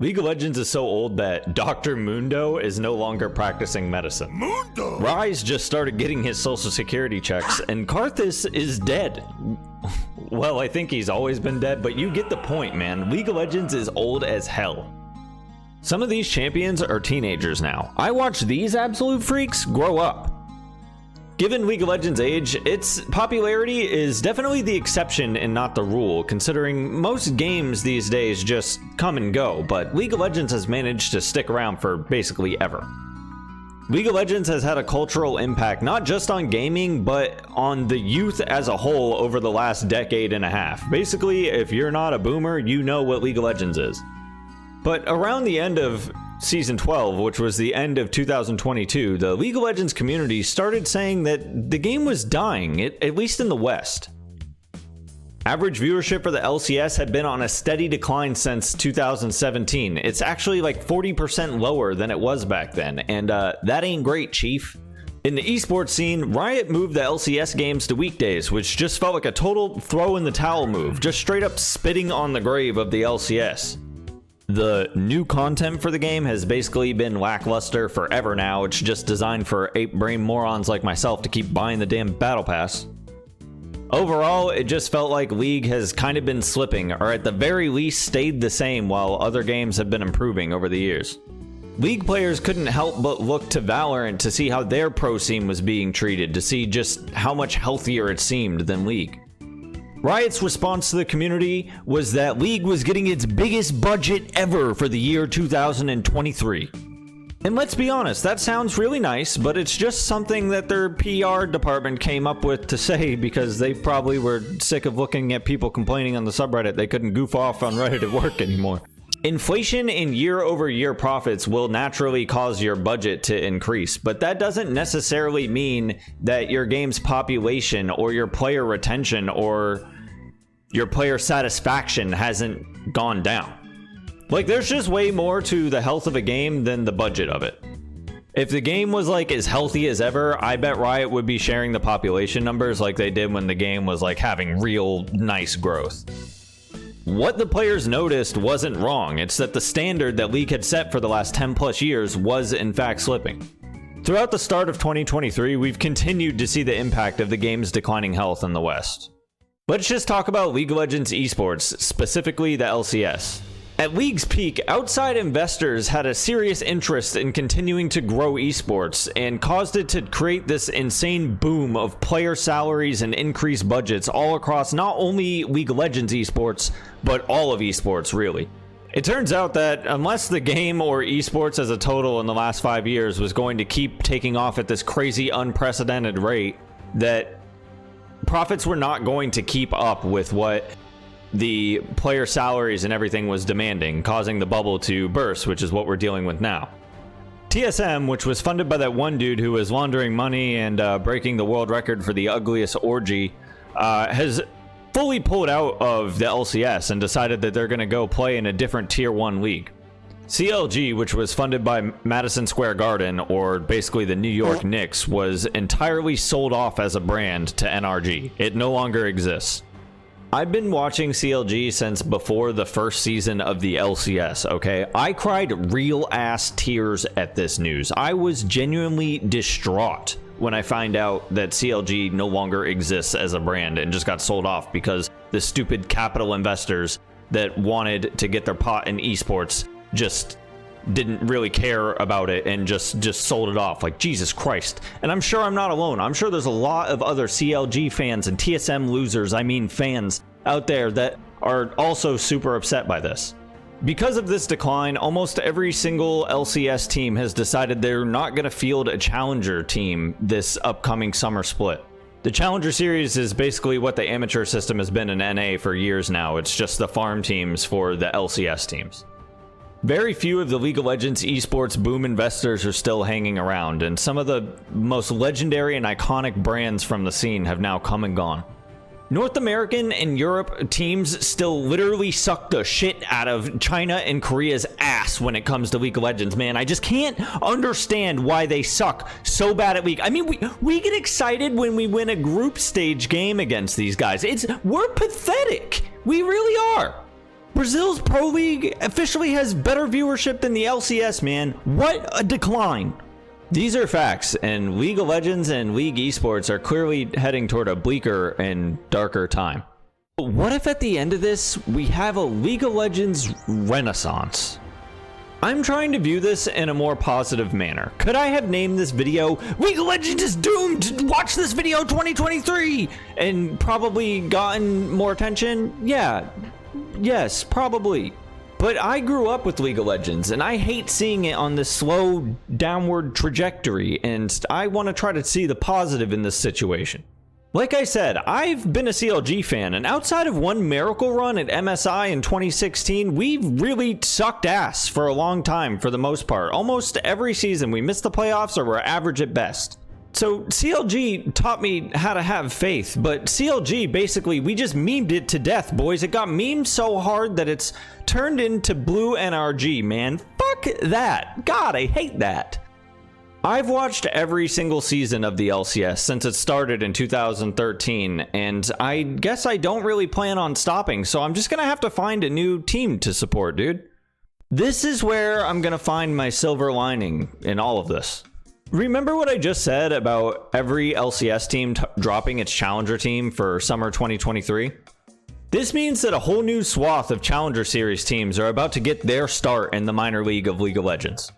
League of Legends is so old that Dr. Mundo is no longer practicing medicine. Mundo! Rise just started getting his social security checks, and Karthus is dead. Well, I think he's always been dead, but you get the point, man. League of Legends is old as hell. Some of these champions are teenagers now. I watch these absolute freaks grow up. Given League of Legends' age, its popularity is definitely the exception and not the rule, considering most games these days just come and go, but League of Legends has managed to stick around for basically ever. League of Legends has had a cultural impact not just on gaming, but on the youth as a whole over the last decade and a half. Basically, if you're not a boomer, you know what League of Legends is. But around the end of Season 12, which was the end of 2022, the League of Legends community started saying that the game was dying, at least in the West. Average viewership for the LCS had been on a steady decline since 2017. It's actually like 40% lower than it was back then, and that ain't great, chief. In the eSports scene, Riot moved the LCS games to weekdays, which just felt like a total throw in the towel move, just straight up spitting on the grave of the LCS. The new content for the game has basically been lackluster forever now. It's just designed for ape-brain morons like myself to keep buying the damn battle pass. Overall, it just felt like League has kind of been slipping, or at the very least stayed the same while other games have been improving over the years. League players couldn't help but look to Valorant to see how their pro scene was being treated, to see just how much healthier it seemed than League. Riot's response to the community was that League was getting its biggest budget ever for the year 2023. And let's be honest, that sounds really nice, but it's just something that their PR department came up with to say because they probably were sick of looking at people complaining on the subreddit they couldn't goof off on Reddit at work anymore. Inflation in year-over-year profits will naturally cause your budget to increase, but that doesn't necessarily mean that your game's population or your player retention or your player satisfaction hasn't gone down. Like, there's just way more to the health of a game than the budget of it. If the game was like as healthy as ever, I bet Riot would be sharing the population numbers like they did when the game was like having real nice growth. What the players noticed wasn't wrong, it's that the standard that League had set for the last 10 plus years was in fact slipping. Throughout the start of 2023, we've continued to see the impact of the game's declining health in the West. Let's just talk about League of Legends eSports, specifically the LCS. At League's peak, outside investors had a serious interest in continuing to grow esports and caused it to create this insane boom of player salaries and increased budgets all across not only League of Legends esports, but all of esports, really. It turns out that unless the game or esports as a total in the last 5 years was going to keep taking off at this crazy unprecedented rate, that profits were not going to keep up with what the player salaries and everything was demanding, causing the bubble to burst, which is what we're dealing with now. TSM, which was funded by that one dude who was laundering money and breaking the world record for the ugliest orgy, has fully pulled out of the LCS and decided that they're going to go play in a different tier 1 league. CLG, which was funded by Madison Square Garden, or basically the New York Knicks, was entirely sold off as a brand to NRG. It no longer exists. I've been watching CLG since before the first season of the LCS, okay? I cried real ass tears at this news. I was genuinely distraught when I find out that CLG no longer exists as a brand and just got sold off because the stupid capital investors that wanted to get their pot in esports just didn't really care about it and just sold it off. Like, Jesus Christ. And I'm sure I'm not alone. I'm sure there's a lot of other CLG fans and TSM losers, I mean fans, out there that are also super upset by this. Because of this decline, almost every single LCS team has decided they're not going to field a challenger team this upcoming summer split. The Challenger Series is basically what the amateur system has been in NA for years now. It's just the farm teams for the LCS teams. Very few of the League of Legends esports boom investors are still hanging around, and some of the most legendary and iconic brands from the scene have now come and gone. North American and Europe teams still literally suck the shit out of China and Korea's ass when it comes to League of Legends, man. I just can't understand why they suck so bad at League. I mean, we get excited when we win a group stage game against these guys. We're pathetic. We really are. Brazil's Pro League officially has better viewership than the LCS, man. What a decline. These are facts, and League of Legends and League eSports are clearly heading toward a bleaker and darker time. But what if at the end of this, we have a League of Legends renaissance? I'm trying to view this in a more positive manner. Could I have named this video, League of Legends is doomed, watch this video 2023, and probably gotten more attention? Yeah, yes, probably. But I grew up with League of Legends, and I hate seeing it on this slow downward trajectory, and I want to try to see the positive in this situation. Like I said, I've been a CLG fan, and outside of one miracle run at MSI in 2016, we've really sucked ass for a long time for the most part. Almost every season we miss the playoffs or we're average at best. So CLG taught me how to have faith, but CLG basically, we just memed it to death, boys. It got memed so hard that it's turned into blue NRG, man. Fuck that. God, I hate that. I've watched every single season of the LCS since it started in 2013, and I guess I don't really plan on stopping, so I'm just gonna have to find a new team to support, dude. This is where I'm gonna find my silver lining in all of this. Remember what I just said about every LCS team dropping its challenger team for summer 2023? This means that a whole new swath of Challenger Series teams are about to get their start in the minor league of League of Legends.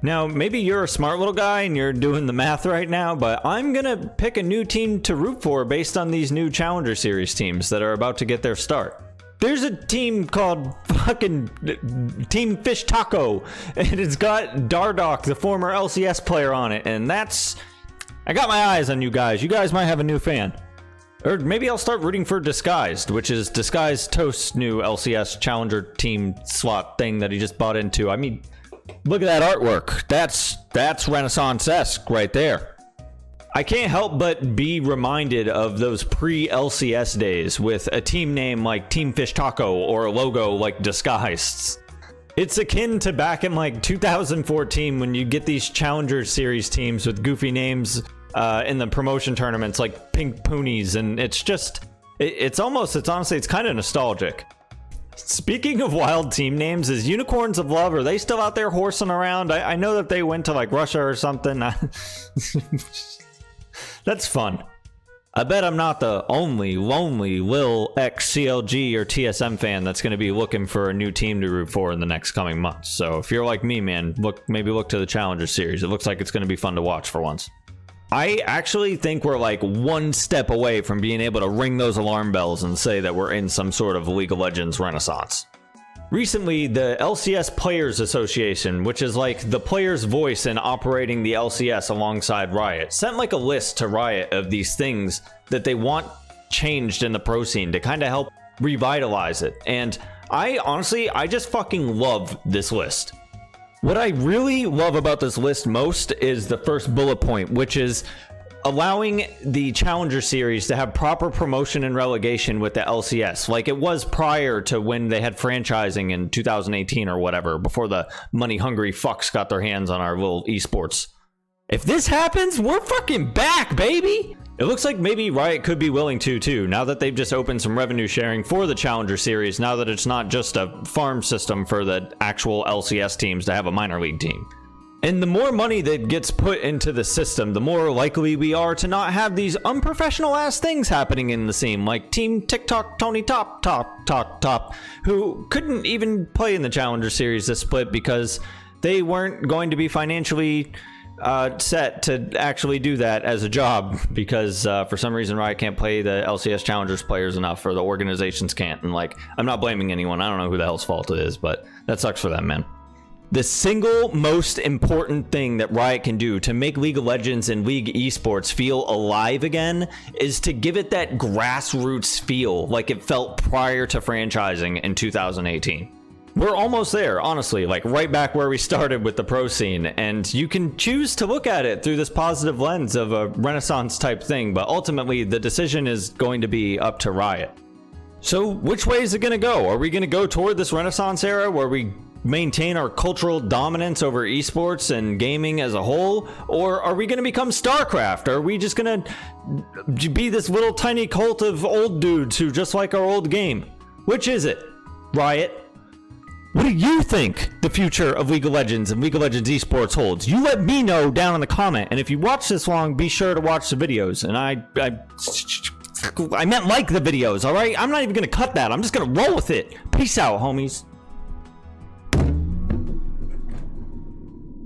Now, maybe you're a smart little guy and you're doing the math right now, but I'm gonna pick a new team to root for based on these new Challenger Series teams that are about to get their start. There's a team called fucking Team Fish Taco, and it's got Dardoch, the former LCS player, on it, and that's... I got my eyes on you guys. You guys might have a new fan. Or maybe I'll start rooting for Disgused, which is Disgused Toast's new LCS Challenger team slot thing that he just bought into. I mean, look at that artwork. That's Renaissance-esque right there. I can't help but be reminded of those pre-LCS days with a team name like Team Fish Taco or a logo like Disguised. It's akin to back in like 2014 when you get these Challenger Series teams with goofy names in the promotion tournaments like Pink Poonies, and it's just, it's honestly kind of nostalgic. Speaking of wild team names, is Unicorns of Love, are they still out there horsing around? I know that they went to like Russia or something. That's fun. I bet I'm not the only lonely Lil X CLG or TSM fan that's going to be looking for a new team to root for in the next coming months. So if you're like me, man, maybe look to the Challenger Series. It looks like it's going to be fun to watch for once. I actually think we're like one step away from being able to ring those alarm bells and say that we're in some sort of League of Legends renaissance. Recently, the LCS Players Association, which is like the player's voice in operating the LCS alongside Riot, sent like a list to Riot of these things that they want changed in the pro scene to kind of help revitalize it. And I just fucking love this list. What I really love about this list most is the first bullet point, which is allowing the Challenger Series to have proper promotion and relegation with the LCS, like it was prior to when they had franchising in 2018 or whatever, before the money-hungry fucks got their hands on our little esports. If this happens, we're fucking back, baby! It looks like maybe Riot could be willing to, too, now that they've just opened some revenue sharing for the Challenger Series, now that it's not just a farm system for the actual LCS teams to have a minor league team. And the more money that gets put into the system, the more likely we are to not have these unprofessional ass things happening in the scene, like Team TikTok Tony Top, who couldn't even play in the Challenger Series this split because they weren't going to be financially set to actually do that as a job, because for some reason Riot can't pay the LCS Challengers players enough, or the organizations can't. And like, I'm not blaming anyone. I don't know who the hell's fault it is, but that sucks for them, man. The single most important thing that Riot can do to make League of Legends and League esports feel alive again is to give it that grassroots feel like it felt prior to franchising in 2018. We're almost there, honestly, like right back where we started with the pro scene, and you can choose to look at it through this positive lens of a renaissance type thing, but ultimately the decision is going to be up to Riot. So which way is it going to go? Are we going to go toward this renaissance era where we maintain our cultural dominance over esports and gaming as a whole, or are we going to become StarCraft? Are we just going to be this little tiny cult of old dudes who just like our old game? Which is it? Riot. What do you think the future of League of Legends and League of Legends esports holds? You let me know down in the comment. And if you watch this long, be sure to watch the videos. And I meant like the videos, all right? I'm not even going to cut that. I'm just going to roll with it. Peace out, homies.